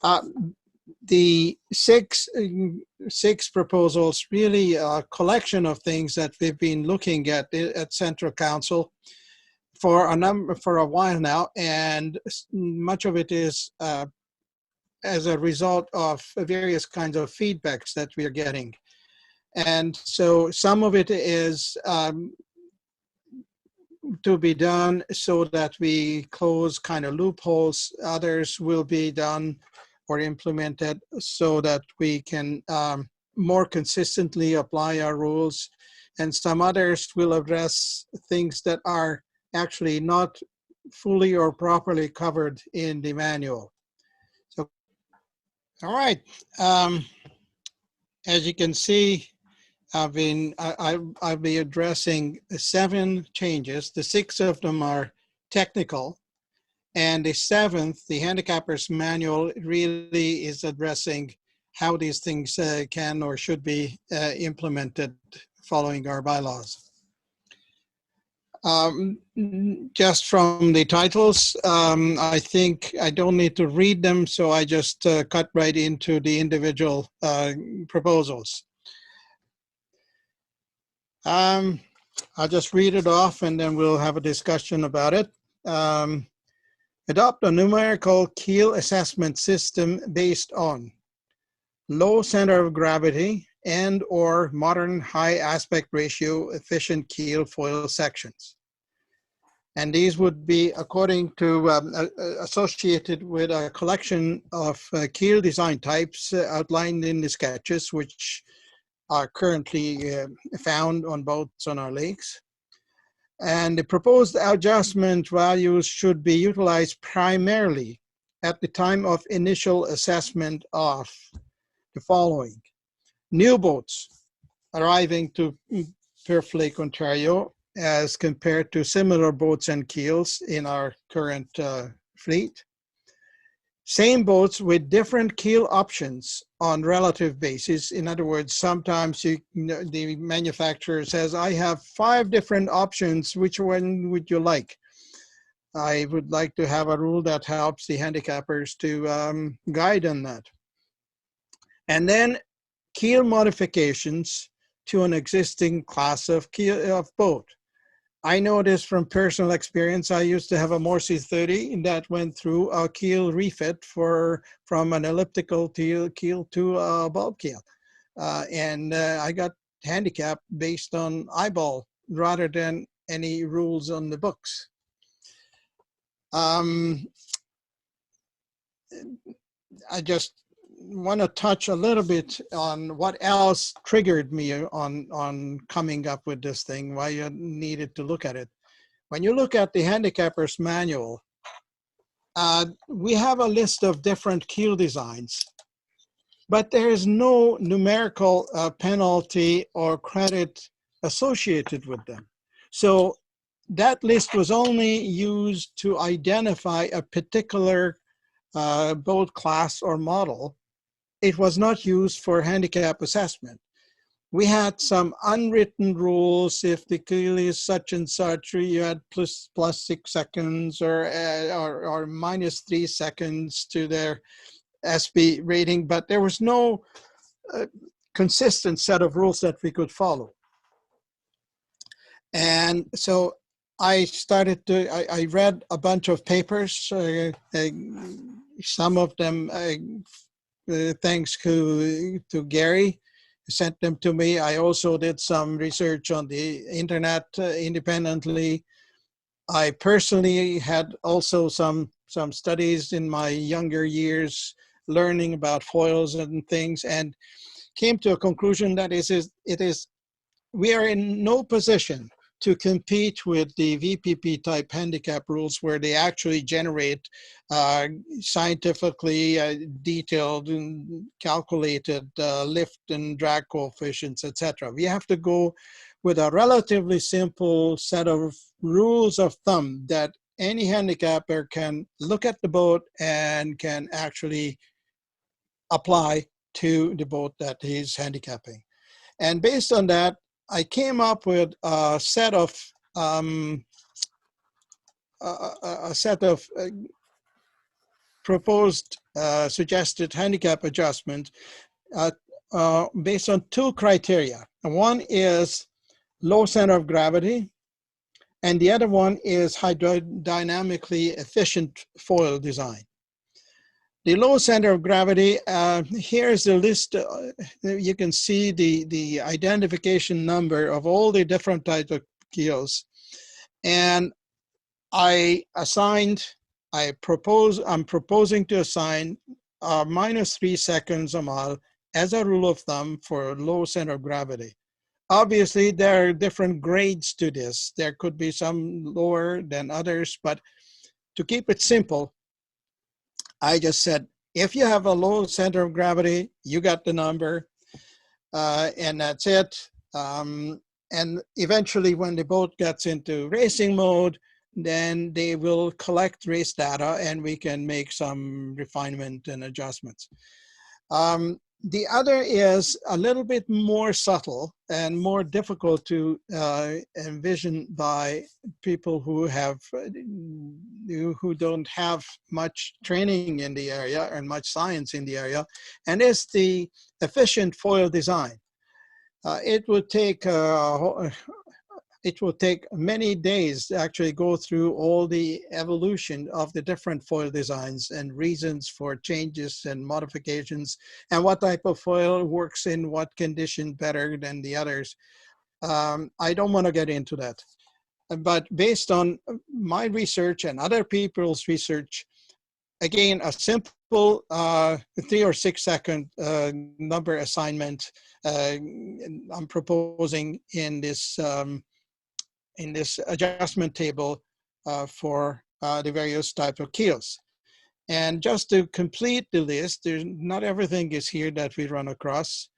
Uh, the six proposals really a collection of things that we've been looking at Central Council for a while now, and much of it is as a result of various kinds of feedbacks that we are getting. And so some of it is to be done so that we close kind of loopholes. Others will be done or implemented so that we can more consistently apply our rules. And some others will address things that are actually not fully or properly covered in the manual. So, all right. As you can see, I'll be addressing 7 changes. The 6 of them are technical, and the 7th, the Handicappers Manual, really is addressing how these things can or should be implemented following our bylaws. Just from the titles, I think I don't need to read them, so I just cut right into the individual proposals. I'll just read it off and then we'll have a discussion about it. Adopt a numerical Keel assessment system based on low center of gravity and or modern high aspect ratio efficient keel foil sections. And these would be according to associated with a collection of keel design types outlined in the sketches, which are currently found on boats on our lakes. And the proposed adjustment values should be utilized primarily at the time of initial assessment of the following. New boats arriving to Perth Lake, Ontario, as compared to similar boats and keels in our current fleet. Same boats with different keel options on relative basis. In other words, sometimes the manufacturer says, I have 5 different options. Which one would you like? I would like to have a rule that helps the handicappers to guide on that. And then keel modifications to an existing class of boat. I know this from personal experience. I used to have a Morse 30 that went through a keel refit from an elliptical keel to a bulb keel. And I got handicap based on eyeball rather than any rules on the books. I just want to touch a little bit on what else triggered me on coming up with this thing, why you needed to look at it. When you look at the Handicappers Manual, we have a list of different keel designs, but there is no numerical penalty or credit associated with them. So that list was only used to identify a particular boat class or model. It was not used for handicap assessment. We had some unwritten rules. If the keel is such and such, you had plus 6 seconds or minus 3 seconds to their SB rating, but there was no consistent set of rules that we could follow. And so I read a bunch of papers, some of them thanks to Gary, who sent them to me. I also did some research on the internet independently. I personally had also some studies in my younger years learning about foils and things, and came to a conclusion that we are in no position to compete with the VPP type handicap rules where they actually generate scientifically detailed and calculated lift and drag coefficients, etc. We have to go with a relatively simple set of rules of thumb that any handicapper can look at the boat and can actually apply to the boat that he's handicapping. And based on that, I came up with a set of proposed suggested handicap adjustment uh, based on two criteria. One is low center of gravity, and the other one is hydrodynamically efficient foil design. The low center of gravity, here's the list. You can see the identification number of all the different types of keels. And I'm proposing to assign -3 seconds a mile as a rule of thumb for low center of gravity. Obviously, there are different grades to this. There could be some lower than others, but to keep it simple, I just said, if you have a low center of gravity, you got the number, and that's it. And eventually, when the boat gets into racing mode, then they will collect race data and we can make some refinement and adjustments. The other is a little bit more subtle and more difficult to envision by people who don't have much training in the area and much science in the area, and it's the efficient foil design. It will take many days to actually go through all the evolution of the different foil designs and reasons for changes and modifications and what type of foil works in what condition better than the others. I don't want to get into that. But based on my research and other people's research, again, a simple 3 or 6 second number assignment I'm proposing in this adjustment table for the various types of keels. And just to complete the list, not everything is here that we run across.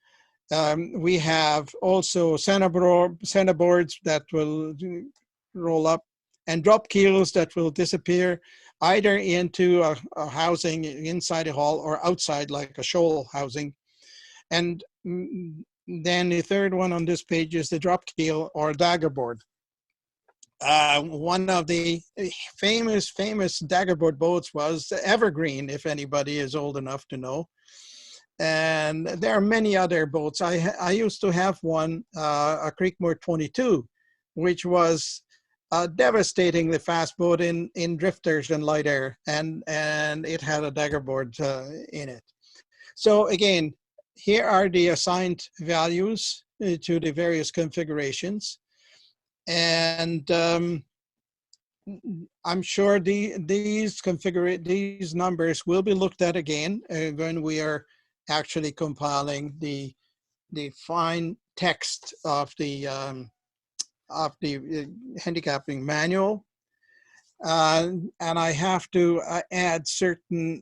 We have also centerboards that will roll up and drop keels that will disappear either into a housing inside a hull or outside like a shoal housing. And then the third one on this page is the drop keel or daggerboard. One of the famous daggerboard boats was Evergreen, if anybody is old enough to know. And there are many other boats. I used to have one, a Creekmore 22, which was a devastatingly fast boat in drifters and light air, and it had a daggerboard in it. So again, here are the assigned values to the various configurations. And I'm sure these numbers will be looked at again when we are actually compiling the fine text of the handicapping manual. And I have to add certain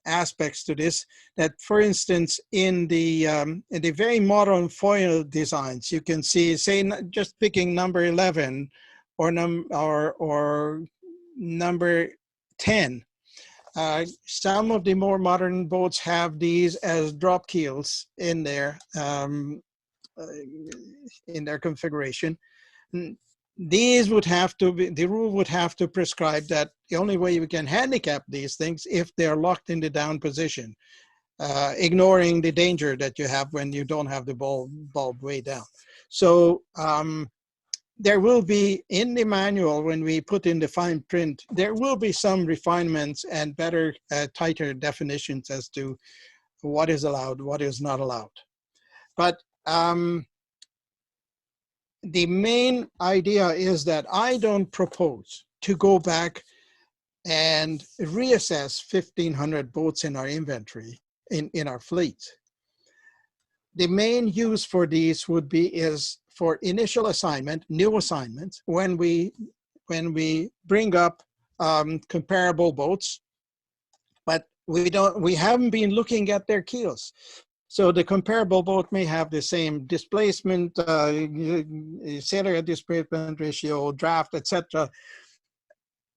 aspects to this. That, for instance, in the very modern foil designs, you can see, say, just picking number 11 or number 10. Some of the more modern boats have these as drop keels in their configuration. These would have to be, the rule would have to prescribe that the only way you can handicap these things if they're locked in the down position, ignoring the danger that you have when you don't have the bulb way down. So there will be, in the manual, when we put in the fine print, there will be some refinements and better, tighter definitions as to what is allowed, what is not allowed. But the main idea is that I don't propose to go back and reassess 1,500 boats in our inventory, in our fleet. The main use for these would be is for initial assignment, new assignments, when we bring up comparable boats, but we haven't been looking at their keels. So the comparable boat may have the same displacement, sailor displacement ratio, draft, etc.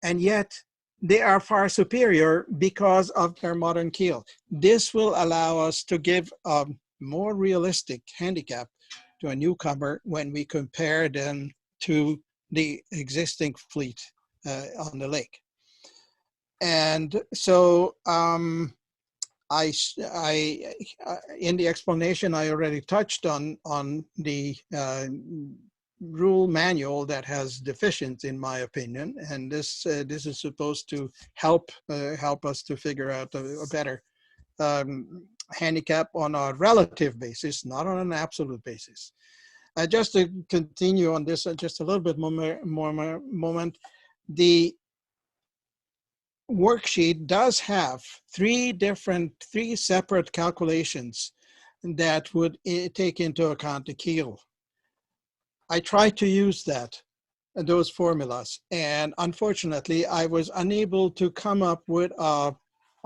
And yet they are far superior because of their modern keel. This will allow us to give a more realistic handicap to a newcomer when we compare them to the existing fleet on the lake. And so in the explanation, I already touched on the rule manual that has deficiencies, in my opinion, and this is supposed to help us to figure out a better handicap on a relative basis, not on an absolute basis. Just to continue on this, just a little bit more moment, the worksheet does have three separate calculations that would take into account the keel. I tried to use those formulas, and unfortunately I was unable to come up with a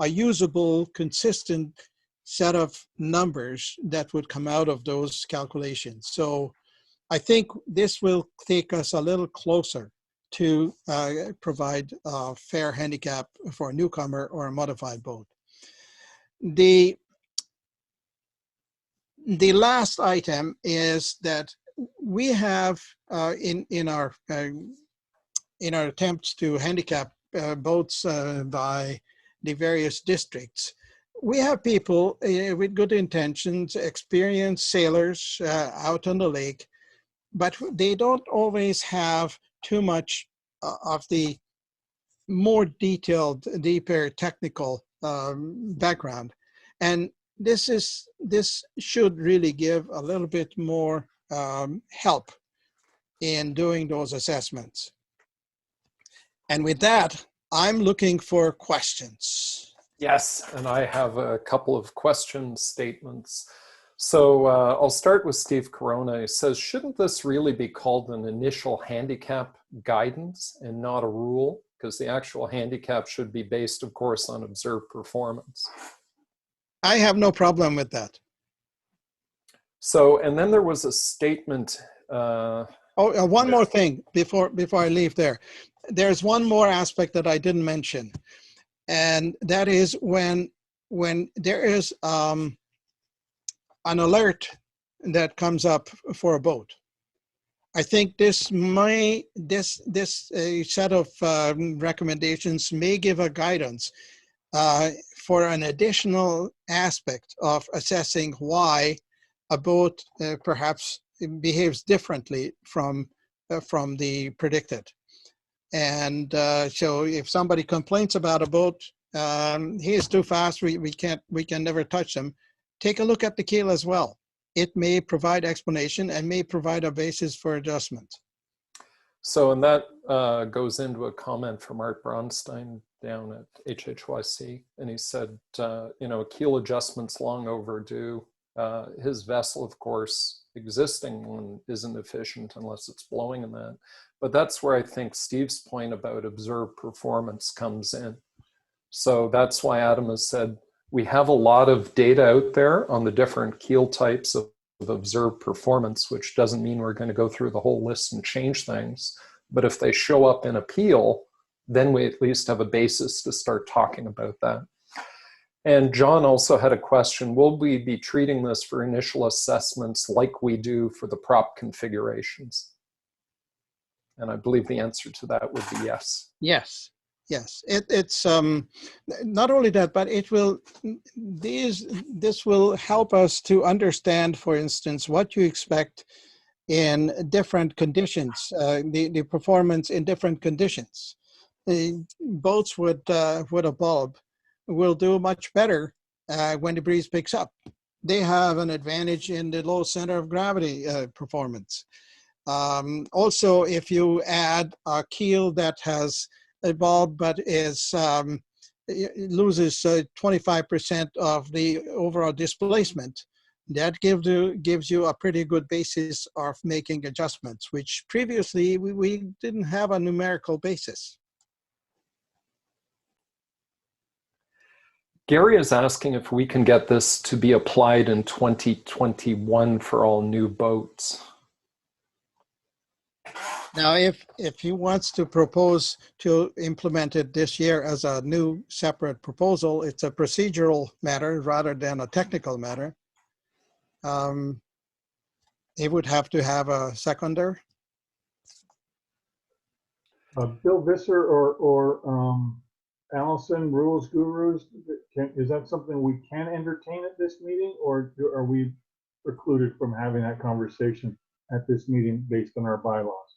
usable, consistent set of numbers that would come out of those calculations. So I think this will take us a little closer to provide a fair handicap for a newcomer or a modified boat. The last item is that we have in our attempts to handicap boats by the various districts, we have people with good intentions, experienced sailors out on the lake, but they don't always have too much of the more detailed, deeper technical background. And this should really give a little bit more help in doing those assessments. And with that, I'm looking for questions. Yes, and I have a couple of question statements. So I'll start with Steve Corona. He says, shouldn't this really be called an initial handicap guidance and not a rule? Because the actual handicap should be based, of course, on observed performance. I have no problem with that. So, and then there was a statement. One more thing before I leave there. There's one more aspect that I didn't mention. And that is when there is an alert that comes up for a boat. I think this set of recommendations may give a guidance for an additional aspect of assessing why a boat perhaps behaves differently from the predicted. And so if somebody complains about a boat, he is too fast, we can never touch them, take a look at the keel as well. It may provide explanation and may provide a basis for adjustment. So, and that goes into a comment from Art Bronstein down at HHYC. And he said, keel adjustment's long overdue. His vessel, of course, existing one isn't efficient unless it's blowing in that. But that's where I think Steve's point about observed performance comes in. So that's why Adam has said, we have a lot of data out there on the different keel types of observed performance, which doesn't mean we're going to go through the whole list and change things. But if they show up in appeal, then we at least have a basis to start talking about that. And John also had a question, will we be treating this for initial assessments like we do for the prop configurations? And I believe the answer to that would be yes. Yes. Yes, it's not only that, but it will. This will help us to understand, for instance, what you expect in different conditions, the performance in different conditions. Boats with a bulb will do much better when the breeze picks up. They have an advantage in the low center of gravity performance. Also, if you add a keel that has a bulb but loses 25% of the overall displacement, that gives you a pretty good basis of making adjustments, which previously we didn't have a numerical basis. Gary is asking if we can get this to be applied in 2021 for all new boats. Now, if he wants to propose to implement it this year as a new separate proposal, it's a procedural matter rather than a technical matter. He would have to have a seconder. Bill Visser or Allison, rules gurus, is that something we can entertain at this meeting, or are we precluded from having that conversation at this meeting based on our bylaws?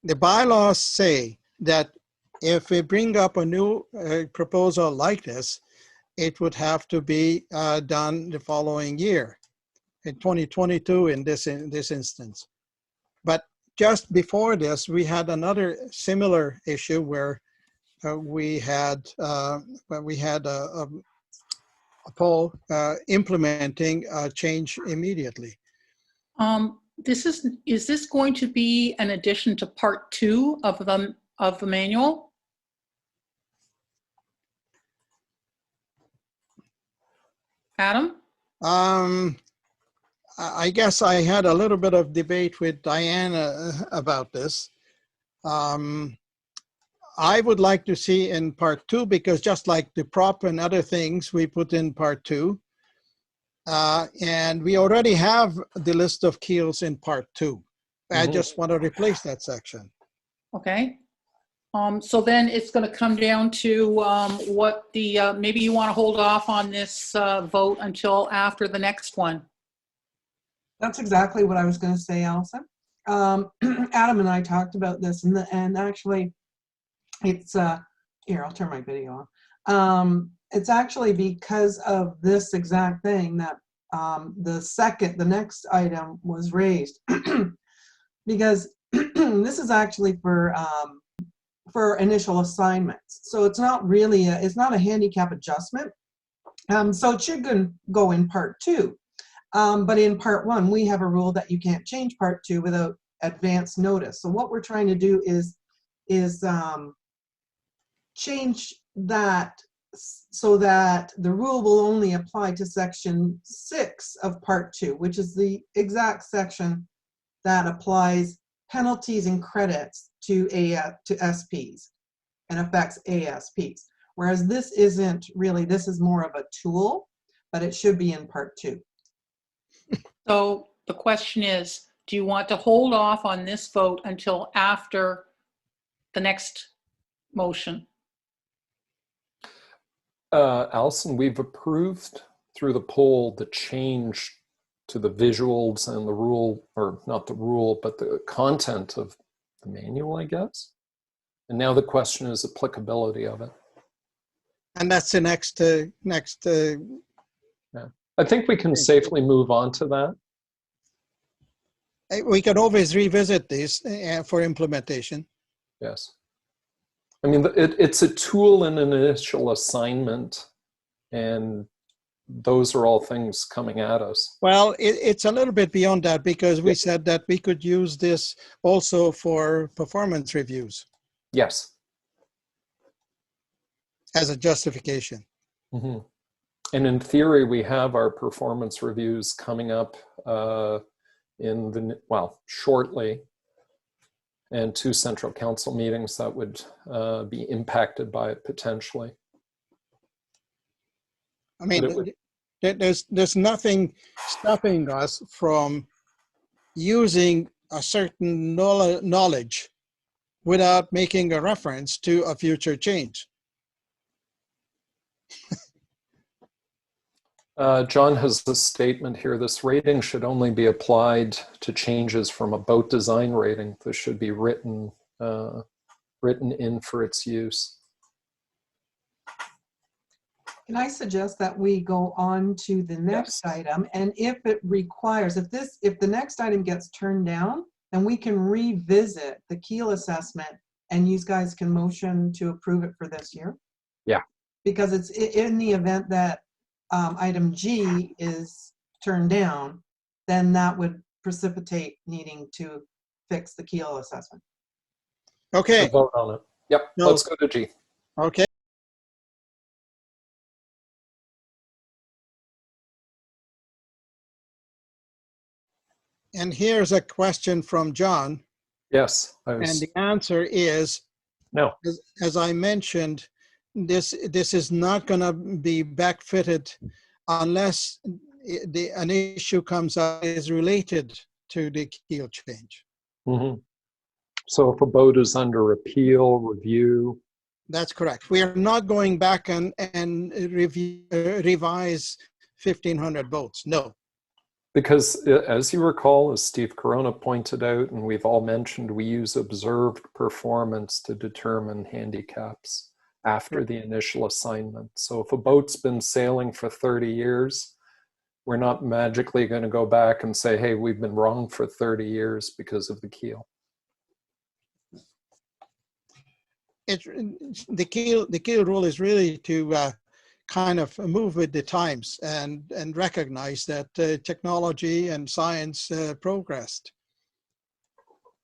The bylaws say that if we bring up a new proposal like this, it would have to be done the following year, in 2022 in this instance. But just before this, we had another similar issue where we had a poll implementing a change immediately. Is this going to be an addition to part 2 of the manual? Adam? I guess I had a little bit of debate with Diana about this. I would like to see in part 2, because just like the prop and other things we put in part 2, and we already have the list of keels in part 2. I just want to replace that section. Okay. So then it's going to come down to what the, maybe you want to hold off on this vote until after the next one. That's exactly what I was going to say, Allison. Adam and I talked about this, and actually it's, here, I'll turn my video on. It's actually because of this exact thing that the next item was raised. Because this is actually for initial assignments. So it's not really, it's not a handicap adjustment. So it should go in part 2. But in part 1, we have a rule that you can't change part 2 without advance notice. So what we're trying to do is change that so that the rule will only apply to section 6 of part 2, which is the exact section that applies penalties and credits to SPs and affects ASPs. Whereas this isn't really, this is more of a tool, but it should be in part 2. So the question is, do you want to hold off on this vote until after the next motion? Allison, we've approved through the poll the change to the visuals and the rule, or not the rule, but the content of the manual, I guess. And now the question is applicability of it. And that's the next, Yeah. I think we can safely move on to that. we can always revisit these for implementation. Yes. I mean, it's a tool in an initial assignment, and those are all things coming at us. Well, it's a little bit beyond that, because we said that we could use this also for performance reviews. Yes. As a justification. Mm-hmm. And in theory, we have our performance reviews coming up shortly, and 2 central council meetings that would be impacted by it potentially. I mean, there's nothing stopping us from using a certain knowledge without making a reference to a future change. John has a statement here. This rating should only be applied to changes from a boat design rating. This should be written in for its use. Can I suggest that we go on to the next item, and if it requires, if the next item gets turned down, then we can revisit the Keel assessment, and you guys can motion to approve it for this year? Yeah. Because it's in the event that item G is turned down, then that would precipitate needing to fix the Keel assessment. Okay. So vote on it. Yep. No. Let's go to G. Okay. And here's a question from John. Yes. And the answer is no. As I mentioned, this is not going to be backfitted unless an issue comes up is related to the keel change. Mm-hmm. So if a boat is under appeal, review, That's correct. We are not going back and revise 1,500 boats. No. because as you recall, as Steve Corona pointed out, and we've all mentioned, we use observed performance to determine handicaps after the initial assignment. So if a boat's been sailing for 30 years, we're not magically going to go back and say, hey, we've been wrong for 30 years because of the keel. The keel rule is really to kind of move with the times and recognize that technology and science progressed.